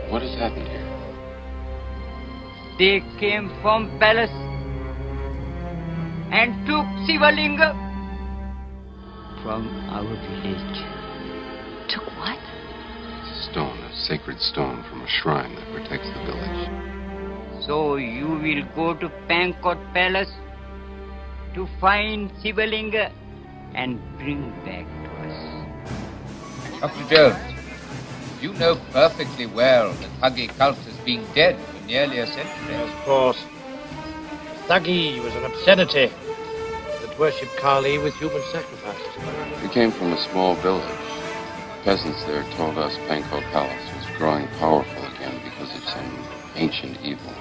What has happened here? They came from palace and took Shivalinga from our village. Took what? It's a stone, a sacred stone from a shrine that protects the village. So you will go to Pangot Palace to find Shivalinga and bring back to us. Dr. Jones, you know perfectly well that Thuggee cult has been dead for nearly a century. Of course. Thuggee was an obscenity that worshipped Kali with human sacrifices. We came from a small village. Peasants there told us Pangot Palace was growing powerful again because of some ancient evil.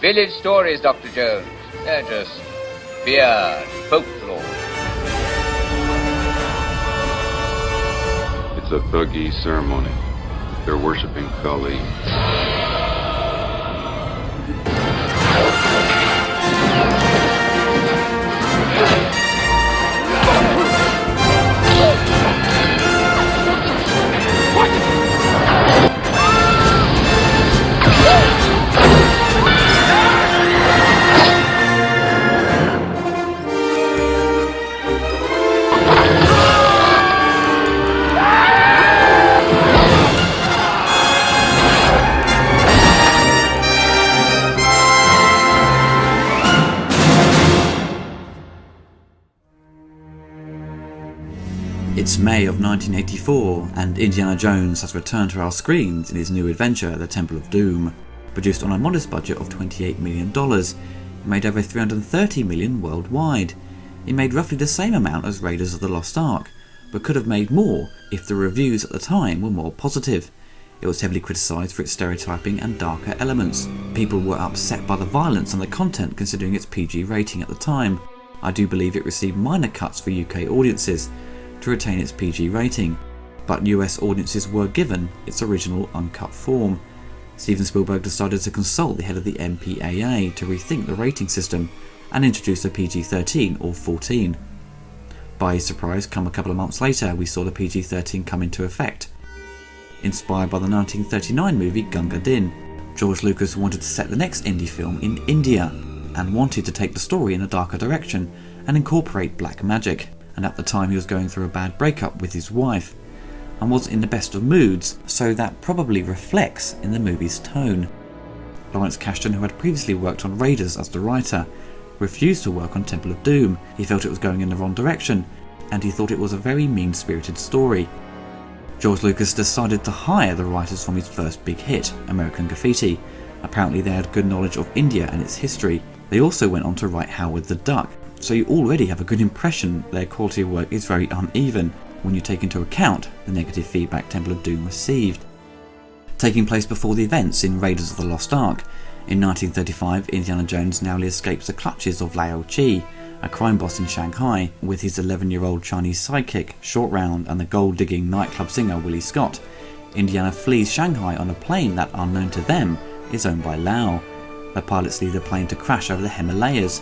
Village stories, Dr. Jones. They're just weird folklore. It's a Thuggee ceremony. They're worshipping Kali. It's May of 1984 and Indiana Jones has returned to our screens in his new adventure, The Temple of Doom. Produced on a modest budget of $28 million, it made over $330 million worldwide. It made roughly the same amount as Raiders of the Lost Ark, but could have made more if the reviews at the time were more positive. It was heavily criticised for its stereotyping and darker elements. People were upset by the violence and the content considering its PG rating at the time. I do believe it received minor cuts for UK audiences to retain its PG rating, but US audiences were given its original uncut form. Steven Spielberg decided to consult the head of the MPAA to rethink the rating system and introduce a PG-13 or 14. By his surprise, come a couple of months later, we saw the PG-13 come into effect. Inspired by the 1939 movie Gunga Din, George Lucas wanted to set the next indie film in India and wanted to take the story in a darker direction and incorporate black magic. And at the time he was going through a bad breakup with his wife and wasn't in the best of moods, so that probably reflects in the movie's tone. Lawrence Kasdan, who had previously worked on Raiders as the writer, refused to work on Temple of Doom. He felt it was going in the wrong direction and he thought it was a very mean-spirited story. George Lucas decided to hire the writers from his first big hit, American Graffiti. Apparently they had good knowledge of India and its history. They also went on to write Howard the Duck, so you already have a good impression their quality of work is very uneven when you take into account the negative feedback Temple of Doom received. Taking place before the events in Raiders of the Lost Ark, in 1935 Indiana Jones narrowly escapes the clutches of Lao Chi, a crime boss in Shanghai, with his 11-year-old Chinese sidekick Short Round and the gold-digging nightclub singer Willie Scott. Indiana flees Shanghai on a plane that, unknown to them, is owned by Lao. The pilots leave the plane to crash over the Himalayas,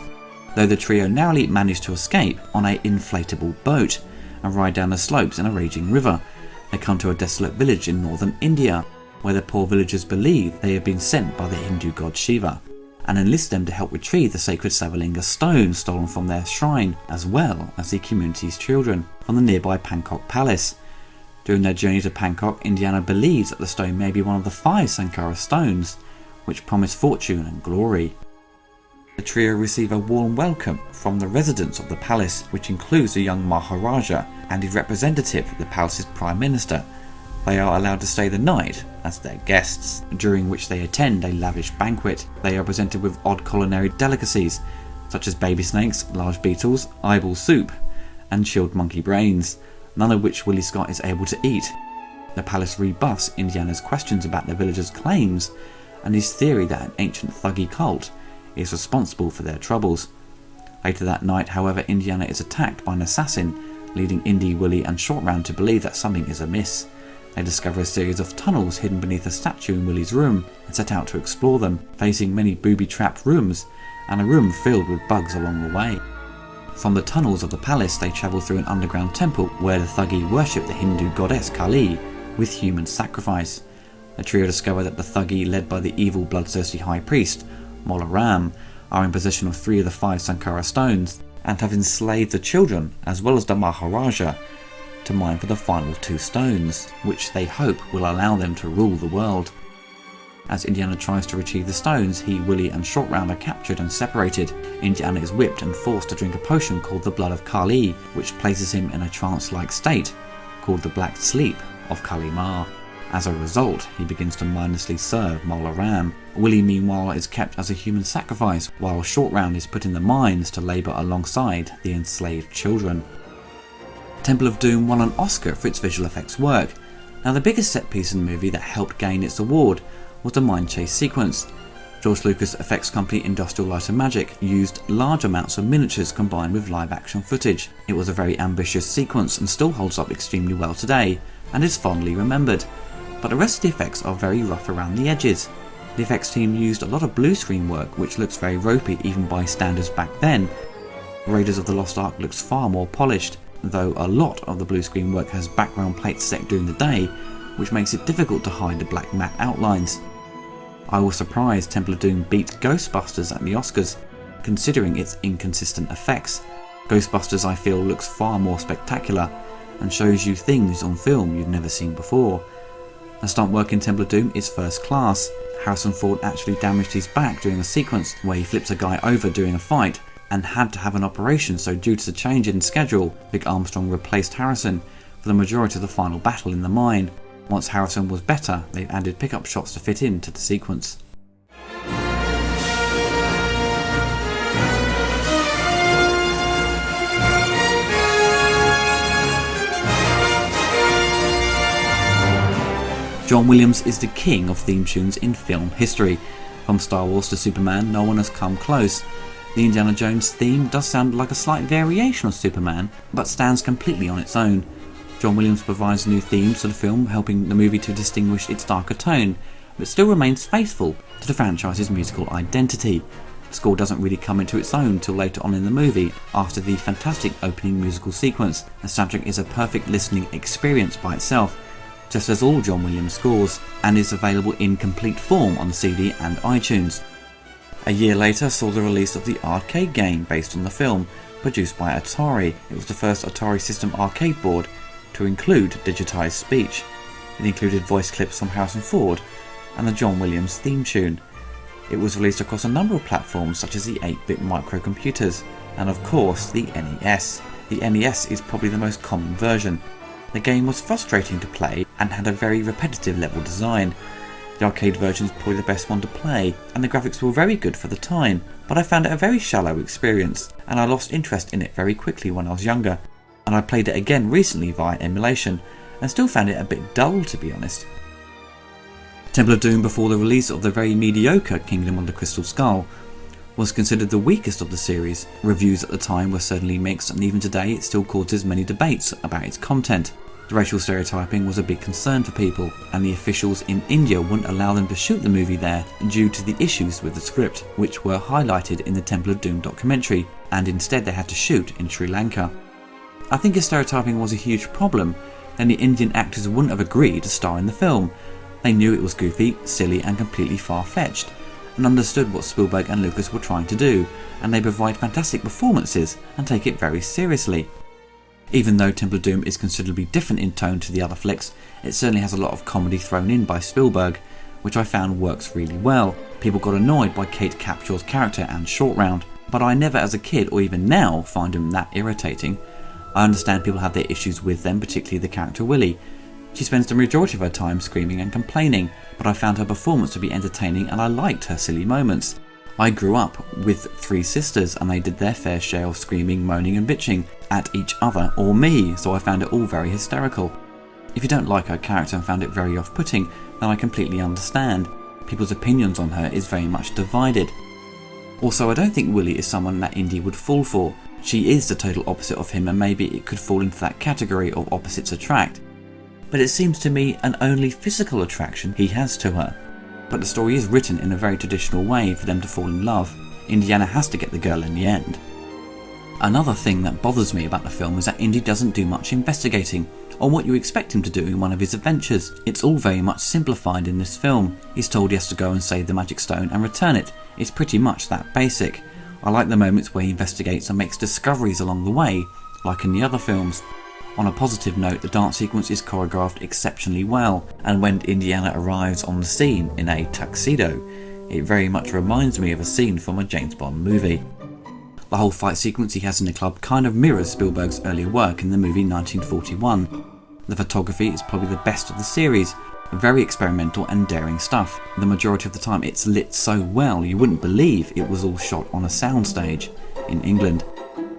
though the trio narrowly manage to escape on an inflatable boat and ride down the slopes in a raging river. They come to a desolate village in northern India, where the poor villagers believe they have been sent by the Hindu god Shiva, and enlist them to help retrieve the sacred Shivalinga stone stolen from their shrine, as well as the community's children from the nearby Pangot Palace. During their journey to Pangot, Indiana believes that the stone may be one of the 5 Sankara stones, which promise fortune and glory. The trio receive a warm welcome from the residents of the palace, which includes the young Maharaja and his representative, the palace's Prime Minister. They are allowed to stay the night as their guests, during which they attend a lavish banquet. They are presented with odd culinary delicacies, such as baby snakes, large beetles, eyeball soup, and chilled monkey brains, none of which Willie Scott is able to eat. The palace rebuffs Indiana's questions about the villagers' claims and his theory that an ancient Thuggee cult is responsible for their troubles. Later that night, however, Indiana is attacked by an assassin, leading Indy, Willie and Short Round to believe that something is amiss. They discover a series of tunnels hidden beneath a statue in Willie's room and set out to explore them, facing many booby-trapped rooms and a room filled with bugs along the way. From the tunnels of the palace, they travel through an underground temple where the Thuggee worship the Hindu goddess Kali with human sacrifice. The trio discover that the Thuggee, led by the evil bloodthirsty high priest, Mola Ram, are in possession of 3 of the 5 Sankara stones, and have enslaved the children, as well as the Maharaja, to mine for the final 2 stones, which they hope will allow them to rule the world. As Indiana tries to retrieve the stones, he, Willie and Short Round are captured and separated. Indiana is whipped and forced to drink a potion called the Blood of Kali, which places him in a trance-like state, called the Black Sleep of Kali Ma. As a result, he begins to mindlessly serve Mola Ram. Willie, meanwhile, is kept as a human sacrifice, while Short Round is put in the mines to labour alongside the enslaved children. Temple of Doom won an Oscar for its visual effects work. Now, the biggest set piece in the movie that helped gain its award was the mine chase sequence. George Lucas' effects company Industrial Light and Magic used large amounts of miniatures combined with live action footage. It was a very ambitious sequence and still holds up extremely well today, and is fondly remembered. But the rest of the effects are very rough around the edges. The effects team used a lot of blue screen work, which looks very ropey even by standards back then. Raiders of the Lost Ark looks far more polished, though a lot of the blue screen work has background plates set during the day, which makes it difficult to hide the black matte outlines. I was surprised Temple of Doom beat Ghostbusters at the Oscars, considering its inconsistent effects. Ghostbusters, I feel, looks far more spectacular and shows you things on film you've never seen before. The stunt work in Temple of Doom is first class. Harrison Ford actually damaged his back during a sequence where he flips a guy over during a fight and had to have an operation, so due to the change in schedule, Vic Armstrong replaced Harrison for the majority of the final battle in the mine. Once Harrison was better, they added pickup shots to fit into the sequence. John Williams is the king of theme tunes in film history. From Star Wars to Superman, no one has come close. The Indiana Jones theme does sound like a slight variation of Superman, but stands completely on its own. John Williams provides new themes to the film, helping the movie to distinguish its darker tone, but still remains faithful to the franchise's musical identity. The score doesn't really come into its own till later on in the movie, after the fantastic opening musical sequence. The soundtrack is a perfect listening experience by itself, just as all John Williams scores, and is available in complete form on CD and iTunes. A year later saw the release of the arcade game based on the film, produced by Atari. It was the first Atari System arcade board to include digitised speech. It included voice clips from Harrison Ford and the John Williams theme tune. It was released across a number of platforms such as the 8-bit microcomputers and of course the NES. The NES is probably the most common version. The game was frustrating to play and had a very repetitive level design. The arcade version is probably the best one to play, and the graphics were very good for the time, but I found it a very shallow experience, and I lost interest in it very quickly when I was younger, and I played it again recently via emulation, and still found it a bit dull, to be honest. Temple of Doom, before the release of the very mediocre Kingdom of the Crystal Skull, was considered the weakest of the series. Reviews at the time were certainly mixed, and even today it still causes many debates about its content. The racial stereotyping was a big concern for people, and the officials in India wouldn't allow them to shoot the movie there due to the issues with the script, which were highlighted in the Temple of Doom documentary, and instead they had to shoot in Sri Lanka. I think if stereotyping was a huge problem, then the Indian actors wouldn't have agreed to star in the film. They knew it was goofy, silly and completely far-fetched, and understood what Spielberg and Lucas were trying to do, and they provide fantastic performances and take it very seriously. Even though Temple of Doom is considerably different in tone to the other flicks, it certainly has a lot of comedy thrown in by Spielberg, which I found works really well. People got annoyed by Kate Capshaw's character and Short Round, but I never as a kid or even now find them that irritating. I understand people have their issues with them, particularly the character Willie. She spends the majority of her time screaming and complaining, but I found her performance to be entertaining and I liked her silly moments. I grew up with 3 sisters and they did their fair share of screaming, moaning and bitching at each other or me, so I found it all very hysterical. If you don't like her character and found it very off-putting, then I completely understand. People's opinions on her is very much divided. Also, I don't think Willie is someone that Indy would fall for. She is the total opposite of him, and maybe it could fall into that category of opposites attract. But it seems to me an only physical attraction he has to her. But the story is written in a very traditional way for them to fall in love. Indiana has to get the girl in the end. Another thing that bothers me about the film is that Indy doesn't do much investigating, or what you expect him to do in one of his adventures. It's all very much simplified in this film. He's told he has to go and save the magic stone and return it. It's pretty much that basic. I like the moments where he investigates and makes discoveries along the way, like in the other films. On a positive note, the dance sequence is choreographed exceptionally well, and when Indiana arrives on the scene in a tuxedo, it very much reminds me of a scene from a James Bond movie. The whole fight sequence he has in the club kind of mirrors Spielberg's earlier work in the movie 1941. The photography is probably the best of the series, very experimental and daring stuff. The majority of the time it's lit so well you wouldn't believe it was all shot on a soundstage in England.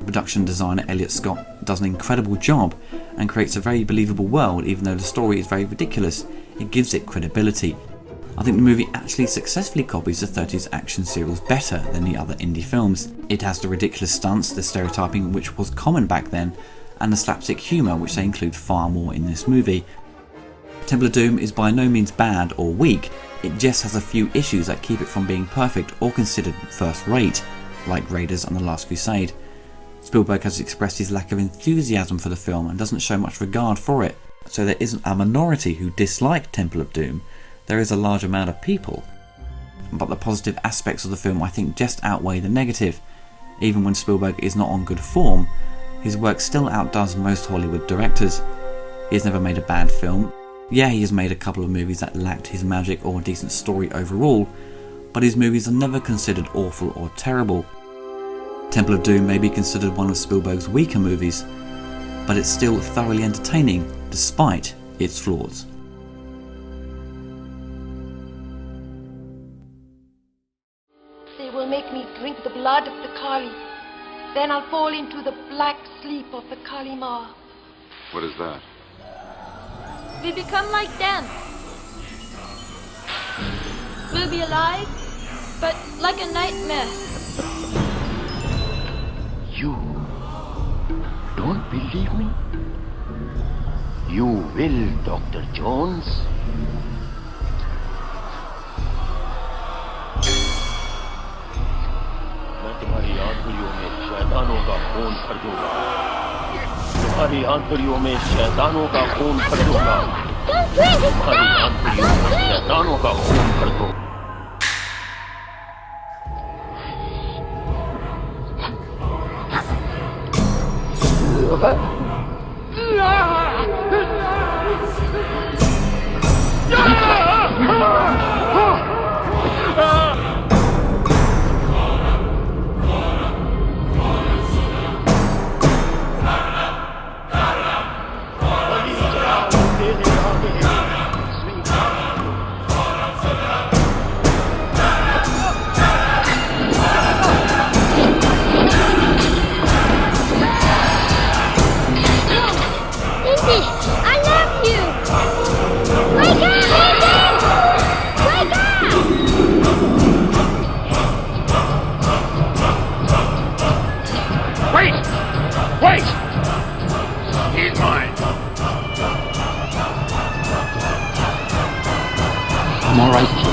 Production designer Elliot Scott does an incredible job and creates a very believable world. Even though the story is very ridiculous, it gives it credibility. I think the movie actually successfully copies the 30s action serials better than the other indie films. It has the ridiculous stunts, the stereotyping which was common back then, and the slapstick humour which they include far more in this movie. Temple of Doom is by no means bad or weak, it just has a few issues that keep it from being perfect or considered first rate, like Raiders and The Last Crusade. Spielberg has expressed his lack of enthusiasm for the film and doesn't show much regard for it, so there isn't a minority who dislike Temple of Doom, there is a large amount of people. But the positive aspects of the film I think just outweigh the negative. Even when Spielberg is not on good form, his work still outdoes most Hollywood directors. He has never made a bad film. Yeah, he has made a couple of movies that lacked his magic or a decent story overall, but his movies are never considered awful or terrible. Temple of Doom may be considered one of Spielberg's weaker movies, but it's still thoroughly entertaining despite its flaws. They will make me drink the blood of the Kali. Then I'll fall into the black sleep of the Kali Ma. What is that? We become like them. We'll be alive, but like a nightmare. You don't believe me? You will, Dr. Jones. मैं तुम्हारी आंखों में शैतानों का खून भर दूंगा। तुम्हारी आंखों में शैतानों का खून भर दूंगा। तुम्हारी आंखों में शैतानों का खून भर दूंगा। I'm all right.